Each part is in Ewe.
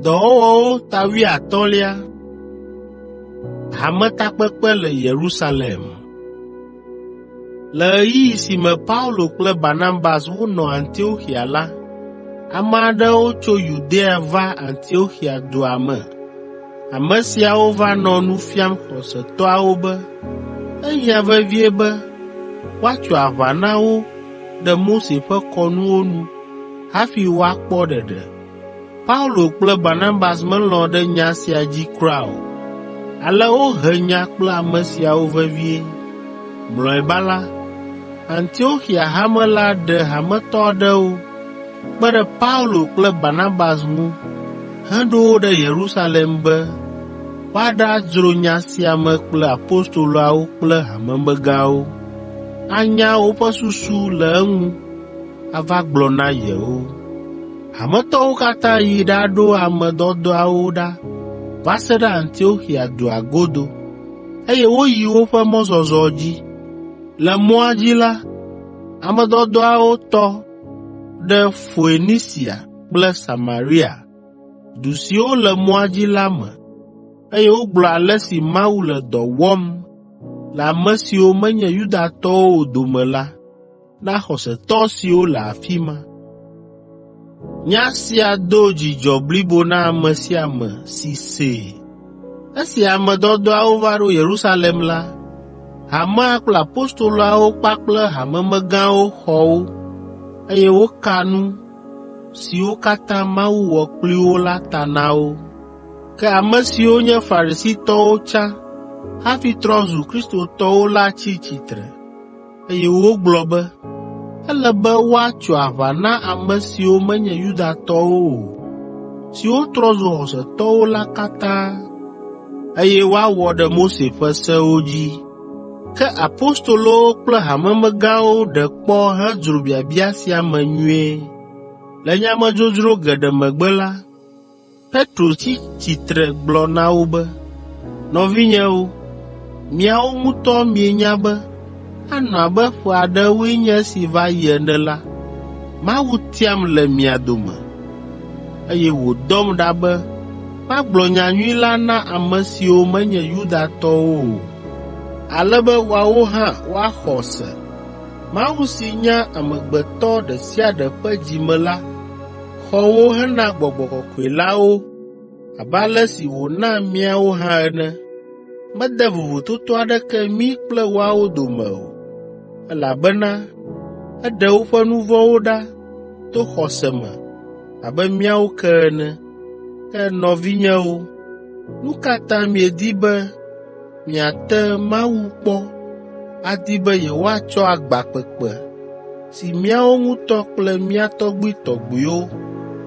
Dɔwɔwɔwo tawi atɔ̃lia. Hametakpekpe le Yerusalem. Le ɣeyiɣi si me Paulo kple Barnabas wonɔ Antioxia la, ame aɖewo tso Yudea va Antioxia dua me. Ame siawo va nɔ nu fiam xɔsetɔawo be ehiã vevie be woatso aʋa na wo ɖe Mose ƒe kɔnuwo nu hafi woakpɔ ɖeɖe. Paulo kple Barnabas melɔ̃ ɖe nya sia dzi kura o, ale wohe nya kple ame siawo vevie. Mlɔeba la, Antioxia hame la ɖe hametɔ aɖewo kpe ɖe Paulo kple Barnabas ŋu heɖo wo ɖe Yerusalem be woaɖadzro nya sia me kple apostoloawo kple hamemegãwo, anya woƒe susu le eŋu, ava gblɔ na yewo. Hametɔwo katã yi ɖaɖo ame dɔdɔawo ɖa va se ɖe Antioxia dua godo, eye woyi woƒe mɔzɔzɔ dzi. Le mɔa dzi la, ame dɔdɔawo tɔ ɖe Foenisia kple Samaria, du siwo le mɔa dzi la me, eye wogblɔ ale si Mawu le dɔ wɔm le ame siwo menye Yudatɔwo o dome la na xɔsetɔ siwo le afi ma. Nya sia do dzidzɔ blibo na ame sia ame si see. Esi ame dɔdɔawo va ɖo Yerusalem la, hamea kple apostoloawo kpakple hamemegãwo xɔ wo, eye woka nu siwo katã Mawu wɔ kpli wo la ta na wo. Ke ame siwo nye Farisitɔwo tsã hafi trɔ zu Kristotɔwo la tsi tsitre, eye wogblɔ be ele be woatso aʋa na ame siwo menye Yudatɔwo o, siwo trɔ zu xɔsetɔwo la katã, eye woawɔ ɖe Mose ƒe sewo dzi. Ke apostolowo kple hamemegãwo ɖe kpɔ hedzro biabia sia me nyuie. Le nyamedzodzro geɖe megbe la, Petro tsi tsitre gblɔ na wo be, nɔvinyewo, miawo ŋutɔ mienya be anɔ abe ƒe aɖewoe nye esi va yi ene la, Mawu tiam le mia dome, eye wòdɔm ɖa be magblɔ nyanyui la na ame siwo menye Yudatɔwo o, ale be woawo hã woaxɔ se. Mawu si nya amegbetɔ ɖe sia ɖe ƒe dzime la xɔ wo hena Gbɔgbɔ Kɔkɔe la wo abe ale si wòna míawo hã ene. Mede vovototo aɖeke mí kple woawo dome o, elabena eɖe woƒe nu vɔ̃wo ɖa to xɔse me abe míawo ke ene. Ke nɔvinyewo, nu ka ta miedi be miate Mawu kpɔ adi be yewoatsɔ agbakpekpe si míawo ŋutɔ kple mía tɔgbuitɔgbuiwo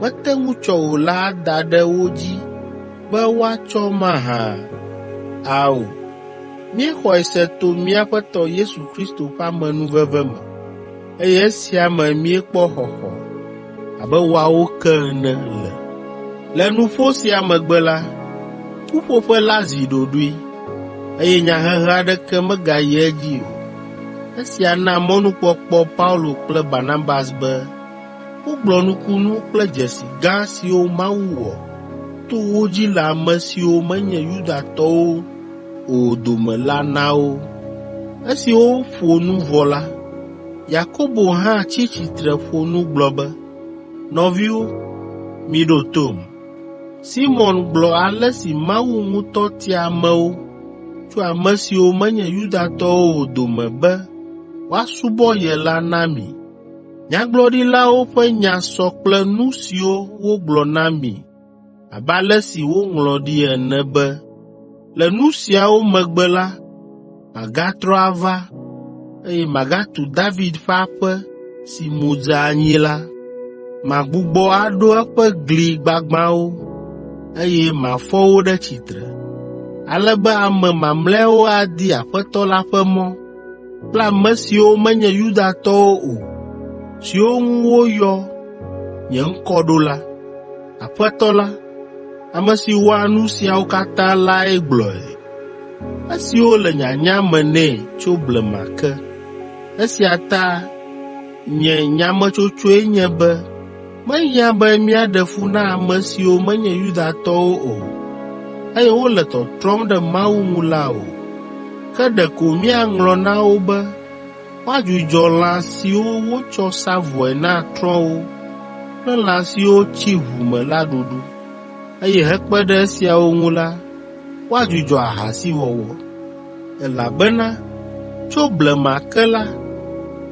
mete ŋu tsɔ o la ada ɖe wo dzi be woatsɔ mahã? Ao, míexɔe se to mía Aƒetɔ Yesu Kristo ƒe amenuveve me, eye esia me míekpɔ xɔxɔ abe woawo ke ene le. Le nuƒo sia megbe la, ƒuƒoƒe la zi ɖoɖoe, eye nyahehe aɖeke megayi edzi o. Esia na mɔnukpɔkpɔ Paulo kple Barnabas be wogblɔ nukunu kple dzesi gã siwo Mawu wɔ to wo dzi le ame siwo menye Yudatɔwo o dome la na wo. Esi woƒo nu vɔ la, Yakobo hã tsi tsitre ƒo nu gblɔ be, nɔviwo, miɖo tom. Simɔn gblɔ ale si Mawu ŋutɔ tia amewo tso ame siwo menye Yudatɔwo o dome be woasubɔ ye la na mi. Nyagblɔɖilawo ƒe nya sɔ kple nu siwo wogblɔ na mi abe ale si woŋlɔ ɖi ene be, le nu siawo megbe la, magatrɔ ava, eye magatu David ƒe aƒe si mu dze anyi la. Magbugbɔ aɖo eƒe gli gbagbãwo, eye mafɔ wo ɖe tsitre, ale be ame mamlɛawo adi Aƒetɔ la ƒe mɔ kple ame siwo menye Yudatɔwo o, siwo ŋu woyɔ nye ŋkɔ ɖo la. Aƒetɔ la, ame si wɔa nu siawo katã lae gblɔe, esiwo le nyanya me nɛ tso blema ke. Esia ta nye nyametsotsoe nye be Mehiã be míaɖe fu na ame siwo menye Yudatɔwo o, eye wole tɔtrɔm ɖe Mawu ŋu la o, ke ɖeko míaŋlɔ na wo be woadzudzɔ lã siwo wotsɔ sa vɔe na trɔ̃wo kple lã siwo tsi ʋu me la ɖuɖu, eye hekpe ɖe esiawo ŋu la, woadzudzɔ ahasiwɔwɔ. Elabena tso blema ke la,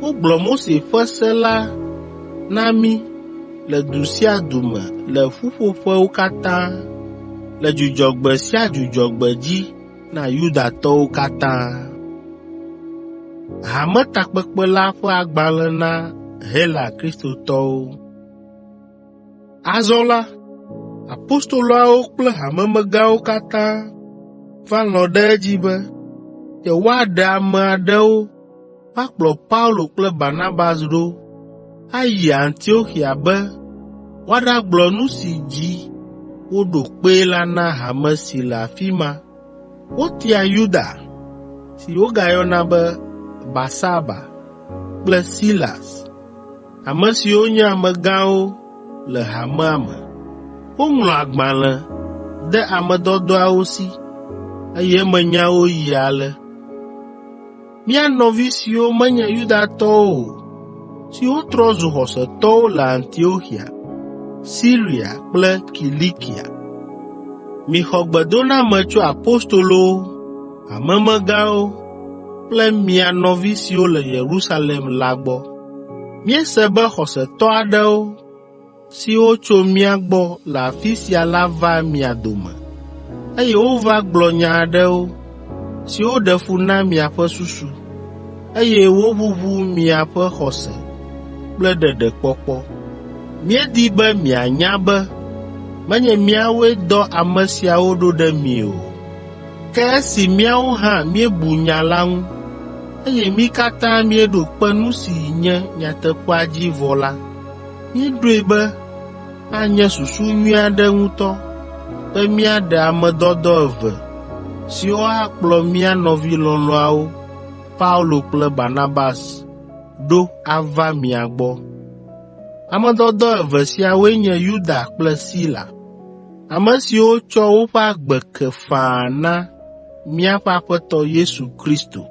wogblɔ Mose ƒe se la na mí le du sia du me le ƒuƒoƒewo katã, le Dzudzɔgbe sia Dzudzɔgbe dzi na Yudatɔwo katã. Hametakpekpe la ƒe agbalẽ na Hela Kristotɔwo. Azɔ la, apostoloawo kple hamemegãwo katã va lɔ̃ ɖe edzi be yewoaɖe ame aɖewo woakplɔ Paulo kple Barnabas ɖo ayi Antioxia be woaɖagblɔ nu si dzi woɖo kpee la na hame si le afi ma. Wotia Yuda, si wogayɔna be Barsaba kple Silas, ame siwo nye amegãwo le hamea me. Woŋlɔ agbalẽ de ame dɔdɔawo si, eye emenyawo yi ale: mía nɔvi siwo menye Yudatɔwo o, siwo trɔ zu xɔsetɔwo le Antioxia, Siria kple Kilikia, mixɔ gbedoname tso apostolowo, hamemegãwo kple mia nɔvi siwo le Yerusalem la gbɔ. Míese be xɔsetɔ aɖewo siwo tso mía gbɔ le afi sia la va mia dome, eye wova gblɔ nya aɖewo siwo ɖe fu na miaƒe susu, eye woʋuʋu miaƒe xɔse kple ɖeɖekpɔkpɔ. Míedi be mianya be menye míawoe dɔ ame siawo ɖo ɖe mi o, ke esi míawo hã míebu nya la ŋu, eye mí katã míeɖo kpe nu si nye nyateƒea dzi vɔ la, míeɖoe be anye susu nyui aɖe ŋutɔ be míaɖe ame dɔdɔ eve siwo akplɔ mía nɔvi lɔlɔ̃awo, Paulo kple Barnabas, ɖo ava mia gbɔ. Ame dɔdɔ eve siawoe nye Yuda kple Sila, ame siwo tsɔ woƒe agbe ke faa na míaƒe Aƒetɔ Yesu Kristo.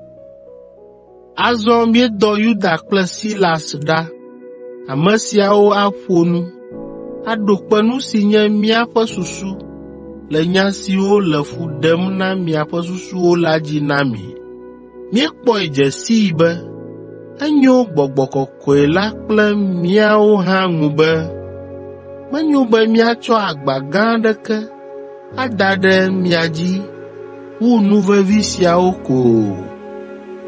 Azɔ míedɔ Yuda kple Silas ɖa. Ame siawo aƒo nu, aɖo kpe nu si nye míaƒe susu le nya siwo le fu ɖem na miaƒe susuwo la dzi na mi. Míekpɔe dze sii be enyo Gbɔgbɔ Kɔkɔe la kple míawo hã ŋu be menyo be míatsɔ agba gã aɖeke ada ɖe mia dzi wu nu vevi siawo ko o,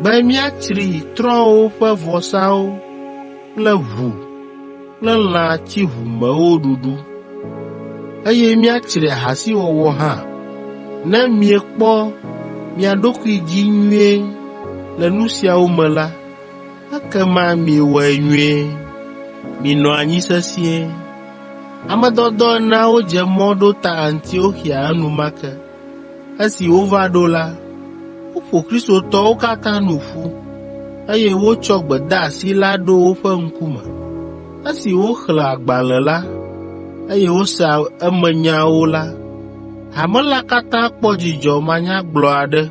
be míatsri trɔ̃wo ƒe vɔsawo kple ʋu kple lã tsiʋumewo ɖuɖu, eye míatsri ahasiwɔwɔ hã. Ne miekpɔ mia ɖokui dzi nyuie le nu siawo me la, ekema miewɔe nyuie. Minɔ anyi sesĩe. Ame dɔdɔ eneawo dze mɔ ɖo ta Antioxia enumake. Esi wova ɖo la, woƒo kristotɔwo katã nu ƒu, eye wotsɔ gbedeasi la ɖo woƒe ŋkume. Esi woxlẽ agbalẽ la, eye wosa emenyawo la, hame la katã kpɔ dzidzɔ manyagblɔ aɖe.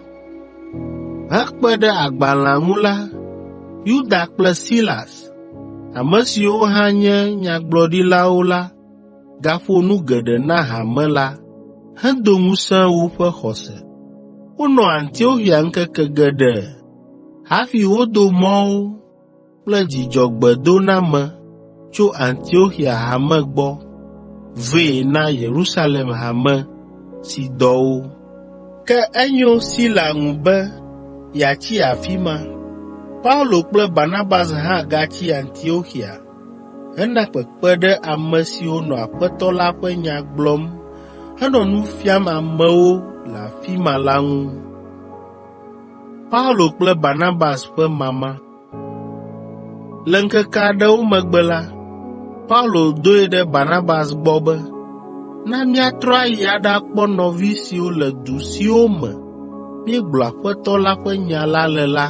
Hekpe ɖe agbalẽa ŋu la, Yuda kple Silas, ame siwo hã nye nyagblɔɖilawo la, gaƒo nu geɖe na hame la hedo ŋusẽ woƒe xɔse. Wonɔ Antioxia ŋkeke geɖe hafi wodo mɔwo kple dzidzɔgbedoname tso Antioxia hame gbɔ vɛ na Yerusalem hame si dɔ wo. Ke enyo Sila ŋu be yeatsi afi ma. Paulo kple Barnabas hã gatsi Antioxia hena kpekpe ɖe ame siwo nɔ Aƒetɔ la ƒe nya gblɔm henɔ nu fiam amewo le afi ma la ŋu. Paulo kple Barnabas ƒe mama. Le ŋkeke aɖewo megbe la, Paulo doe ɖe Barnabas gbɔ be, na míatrɔ ayi aɖakpɔ nɔvi siwo le du siwo me míegblɔ Aƒetɔ la ƒe nya la le la,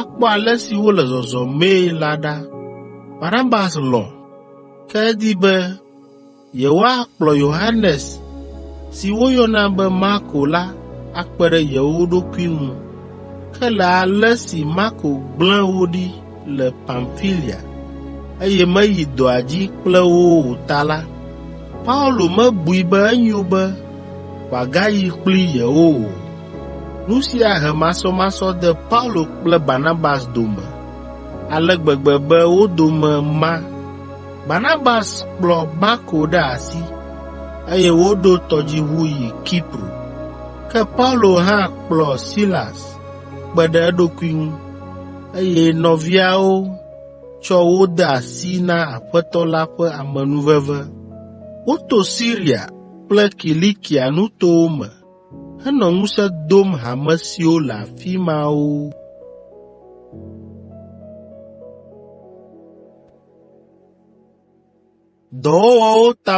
akpɔ ale si wole zɔzɔmee la ɖa. Barnabas lɔ̃, ke edi be yewoakplɔ Yohanes si woyɔna be Marko la akpe ɖe yewo ɖokui ŋu. Ke le ale si Marko gblẽ wo ɖi le Pamfilia, eye meyi dɔa dzi kple wo o ta la, Paulo mebui be enyo be wòagayi kpli yewo o. Nu sia he masɔmasɔ de Paulo kple Barnabas dome, ale gbegbe be wo dome ma. Barnabas kplɔ Marko ɖe asi, eye woɖo tɔdziʋu yi Kipro. Ke Paulo hã kplɔ Silas kpe ɖe eɖokui ŋu, eye nɔviawo tsɔ wo de asi na Aƒetɔ la ƒe amenuveve. Woto Siria kple Kilikia nutowo me henɔ ŋusẽ dom hame siwo le afi mawo. Dɔwɔwɔwo ta